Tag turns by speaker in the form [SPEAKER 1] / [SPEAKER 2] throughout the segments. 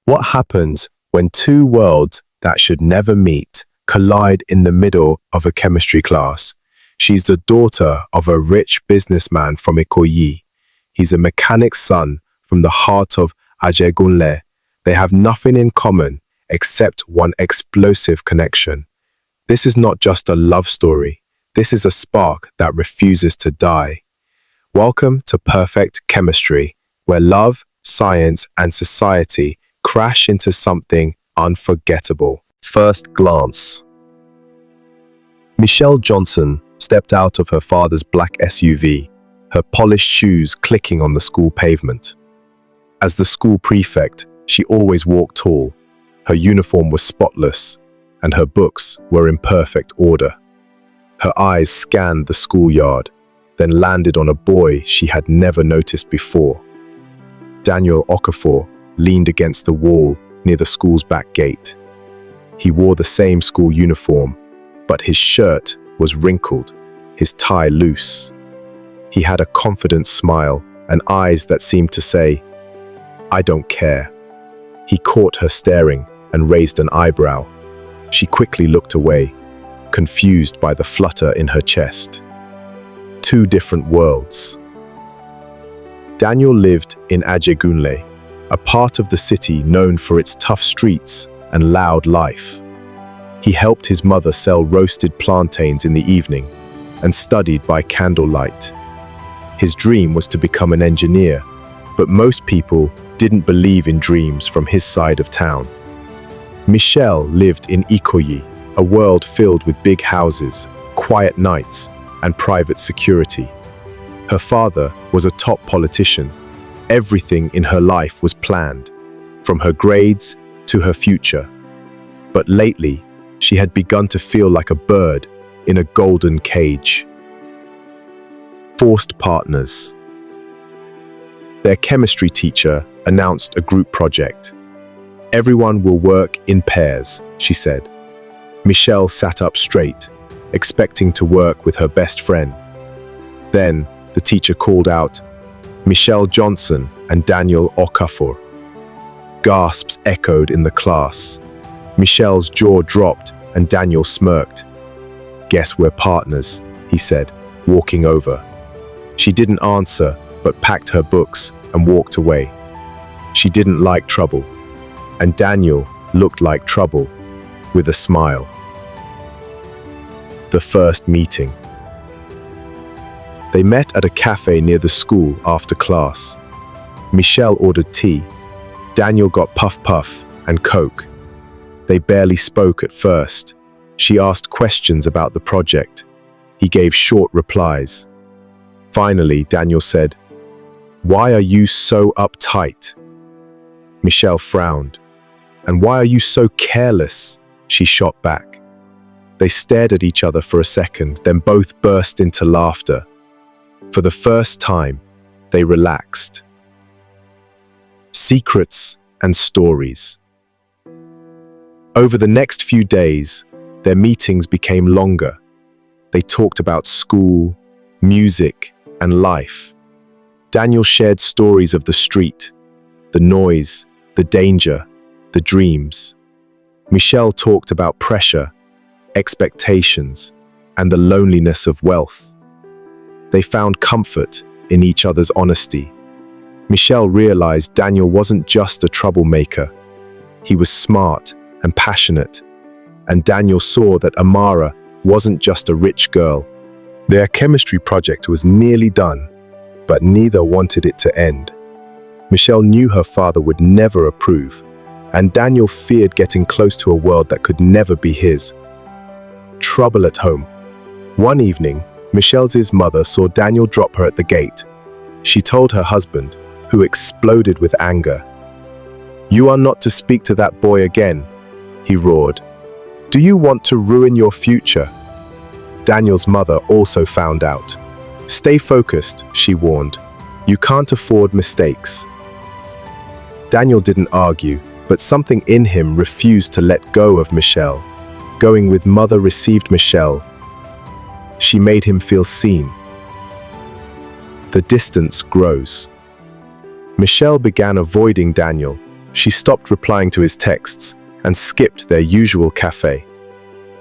[SPEAKER 1] What happens when two worlds that should never meet collide in the middle of a chemistry class? She's the daughter of a rich businessman from Ikoyi. He's a mechanic's son from the heart of Ajegunle. They have nothing in common except one explosive connection. This is not just a love story. This is a spark that refuses to die. Welcome to Perfect Chemistry, where love, science, and society crash into something unforgettable. First glance. Michelle Johnson stepped out of her father's black SUV, her polished shoes clicking on the school pavement. As the school prefect, she always walked tall. Her uniform was spotless, and her books were in perfect order. Her eyes scanned the schoolyard, then landed on a boy she had never noticed before. Daniel Okafor leaned against the wall near the school's back gate. He wore the same school uniform, but his shirt was wrinkled, his tie loose. He had a confident smile and eyes that seemed to say, "I don't care." He caught her staring and raised an eyebrow. She quickly looked away, confused by the flutter in her chest. Two different worlds. Daniel lived in Ajegunle, a part of the city known for its tough streets and loud life. He helped his mother sell roasted plantains in the evening and studied by candlelight. His dream was to become an engineer, but most people didn't believe in dreams from his side of town. Michelle lived in Ikoyi, a world filled with big houses, quiet nights, and private security. Her father was a top politician. Everything in her life was planned, from her grades to her future. But lately, she had begun to feel like a bird in a golden cage. Forced partners. Their chemistry teacher announced a group project. "Everyone will work in pairs," she said. Michelle sat up straight, expecting to work with her best friend. Then, the teacher called out, "Michelle Johnson and Daniel Okafor." Gasps echoed in the class. Michelle's jaw dropped and Daniel smirked. "Guess we're partners," he said, walking over. She didn't answer, but packed her books and walked away. She didn't like trouble, and Daniel looked like trouble, with a smile. The first meeting. They met at a cafe near the school after class. Michelle ordered tea. Daniel got puff and Coke. They barely spoke at first. She asked questions about the project. He gave short replies. Finally, Daniel said, "Why are you so uptight?" Michelle frowned. "And why are you so careless?" she shot back. They stared at each other for a second, then both burst into laughter. For the first time, they relaxed. Secrets and stories. Over the next few days, their meetings became longer. They talked about school, music, and life. Daniel shared stories of the street, the noise, the danger, the dreams. Michelle talked about pressure, expectations, and the loneliness of wealth. They found comfort in each other's honesty. Michelle realized Daniel wasn't just a troublemaker. He was smart and passionate. And Daniel saw that Amara wasn't just a rich girl. Their chemistry project was nearly done, but neither wanted it to end. Michelle knew her father would never approve, and Daniel feared getting close to a world that could never be his. Trouble at home. One evening, Michelle's mother saw Daniel drop her at the gate. She told her husband, who exploded with anger. "You are not to speak to that boy again," he roared. "Do you want to ruin your future?" Daniel's mother also found out. "Stay focused," she warned. "You can't afford mistakes." Daniel didn't argue, but something in him refused to let go of Michelle. Going with mother received Michelle. She made him feel seen. The distance grows. Michelle began avoiding Daniel, She stopped replying to his texts and skipped their usual cafe.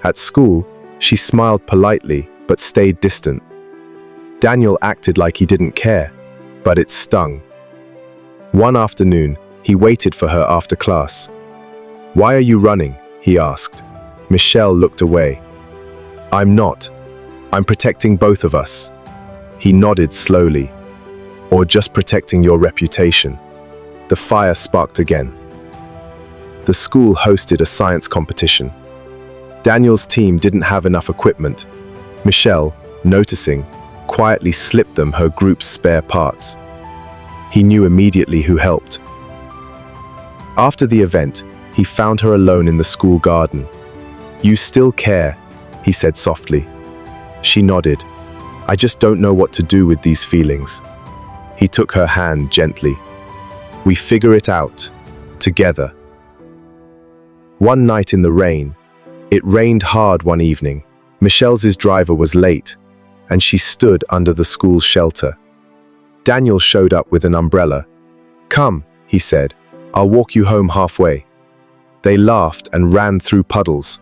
[SPEAKER 1] At school, she smiled politely but stayed distant. Daniel acted like he didn't care, but it stung. One afternoon, he waited for her after class. "Why are you running?" he asked. Michelle looked away. "I'm not. I'm protecting both of us." He nodded slowly. "Or just protecting your reputation." The fire sparked again. The school hosted a science competition. Daniel's team didn't have enough equipment. Michelle, noticing, quietly slipped them her group's spare parts. He knew immediately who helped. After the event, he found her alone in the school garden. "You still care," he said softly. She nodded. "I just don't know what to do with these feelings." He took her hand gently. "We figure it out, together." One night in the rain, it rained hard one evening. Michelle's driver was late, and she stood under the school's shelter. Daniel showed up with an umbrella. "Come," he said, "I'll walk you home halfway." They laughed and ran through puddles.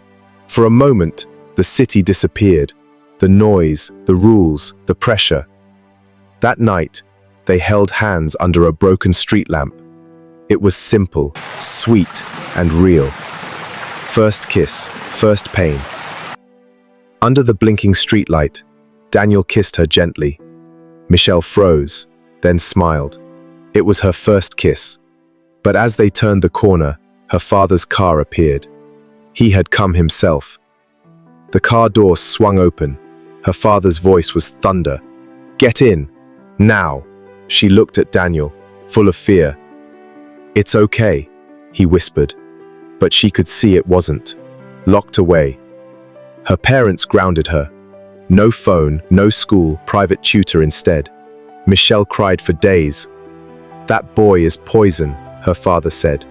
[SPEAKER 1] For a moment, the city disappeared. The noise, the rules, the pressure. That night, they held hands under a broken street lamp. It was simple, sweet, and real. First kiss, first pain. Under the blinking streetlight, Daniel kissed her gently. Michelle froze, then smiled. It was her first kiss. But as they turned the corner, her father's car appeared. He had come himself. The car door swung open. Her father's voice was thunder. "Get in, now." She looked at Daniel, full of fear. "It's okay," he whispered, but she could see it wasn't. Locked away. Her parents grounded her. No phone, no school, private tutor instead. Michelle cried for days. "That boy is poison," her father said.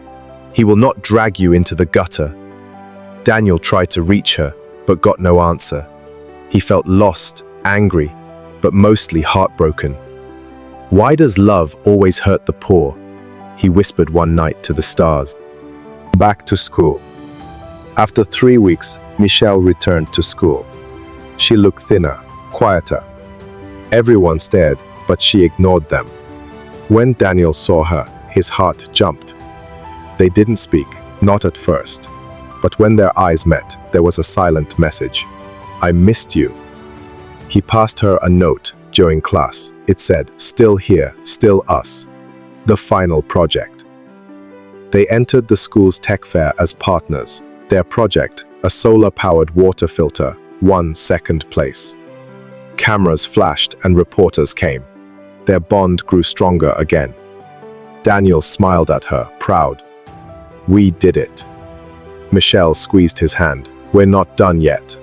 [SPEAKER 1] "He will not drag you into the gutter." Daniel tried to reach her, but got no answer. He felt lost, angry, but mostly heartbroken. "Why does love always hurt the poor?" he whispered one night to the stars. Back to school. After 3 weeks, Michelle returned to school. She looked thinner, quieter. Everyone stared, but she ignored them. When Daniel saw her, his heart jumped. They didn't speak, not at first. But when their eyes met, there was a silent message. "I missed you." He passed her a note during class. It said, "Still here, still us." The final project. They entered the school's tech fair as partners. Their project, a solar-powered water filter, won second place. Cameras flashed and reporters came. Their bond grew stronger again. Daniel smiled at her, proud. "We did it." Michelle squeezed his hand. "We're not done yet."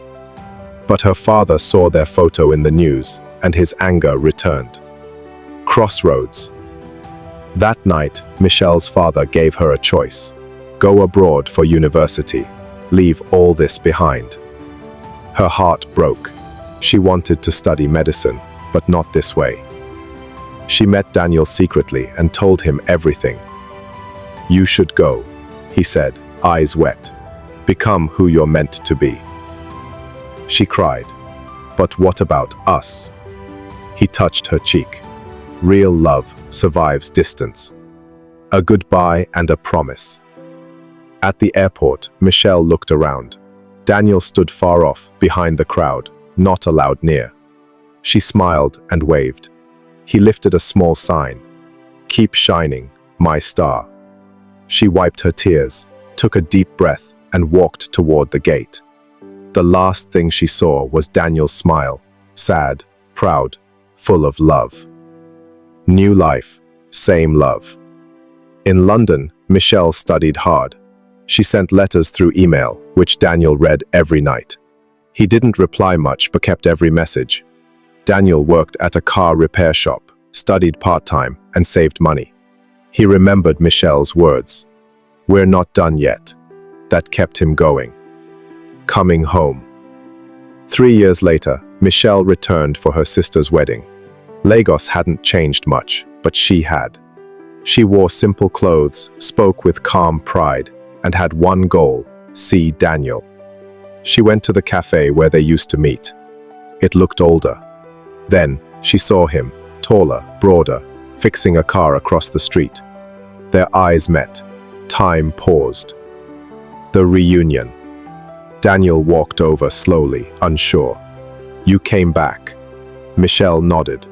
[SPEAKER 1] But her father saw their photo in the news, and his anger returned. Crossroads. That night, Michelle's father gave her a choice. Go abroad for university. Leave all this behind. Her heart broke. She wanted to study medicine, but not this way. She met Daniel secretly and told him everything. "You should go," he said, eyes wet. "Become who you're meant to be." She cried. "But what about us?" He touched her cheek. Real love survives distance. A goodbye and a promise. At the airport, Michelle looked around. Daniel stood far off, behind the crowd, not allowed near. She smiled and waved. He lifted a small sign. "Keep shining, my star." She wiped her tears, took a deep breath, and walked toward the gate. The last thing she saw was Daniel's smile, sad, proud, full of love. New life, same love. In London, Michelle studied hard. She sent letters through email, which Daniel read every night. He didn't reply much but kept every message. Daniel worked at a car repair shop, studied part-time, and saved money. He remembered Michelle's words. "We're not done yet." That kept him going. Coming home. 3 years later, Michelle returned for her sister's wedding. Lagos hadn't changed much, but she had. She wore simple clothes, spoke with calm pride, and had one goal: see Daniel. She went to the cafe where they used to meet. It looked older. Then she saw him, taller, broader, fixing a car across the street. Their eyes met. Time paused. The reunion. Daniel walked over slowly, unsure. "You came back." Michelle nodded.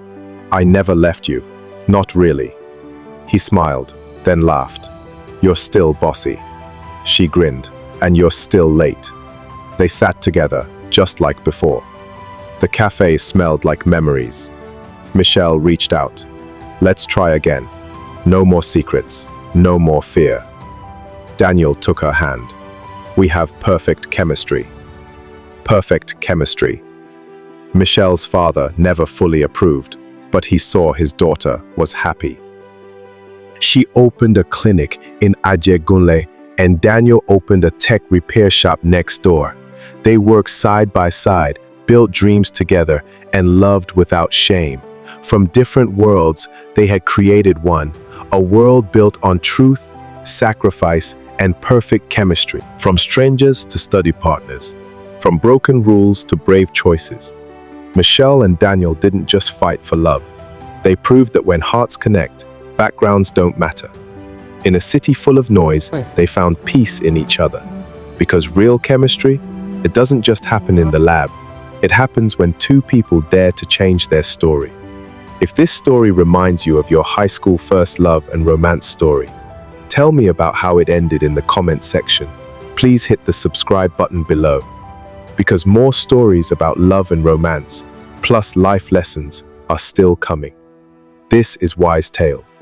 [SPEAKER 1] "I never left you. Not really." He smiled, then laughed. "You're still bossy." She grinned. "And you're still late." They sat together, just like before. The cafe smelled like memories. Michelle reached out. "Let's try again. No more secrets, no more fear." Daniel took her hand. "We have perfect chemistry." Perfect chemistry. Michelle's father never fully approved, but he saw his daughter was happy. She opened a clinic in Ajegunle, and Daniel opened a tech repair shop next door. They worked side by side, built dreams together, and loved without shame. From different worlds, they had created one, a world built on truth, sacrifice, and perfect chemistry. From strangers to study partners, from broken rules to brave choices. Michelle and Daniel didn't just fight for love. They proved that when hearts connect, backgrounds don't matter. In a city full of noise, they found peace in each other. Because real chemistry, it doesn't just happen in the lab. It happens when two people dare to change their story. If this story reminds you of your high school first love and romance story, tell me about how it ended in the comment section. Please hit the subscribe button below, because more stories about love and romance, plus life lessons, are still coming. This is Wise Tales.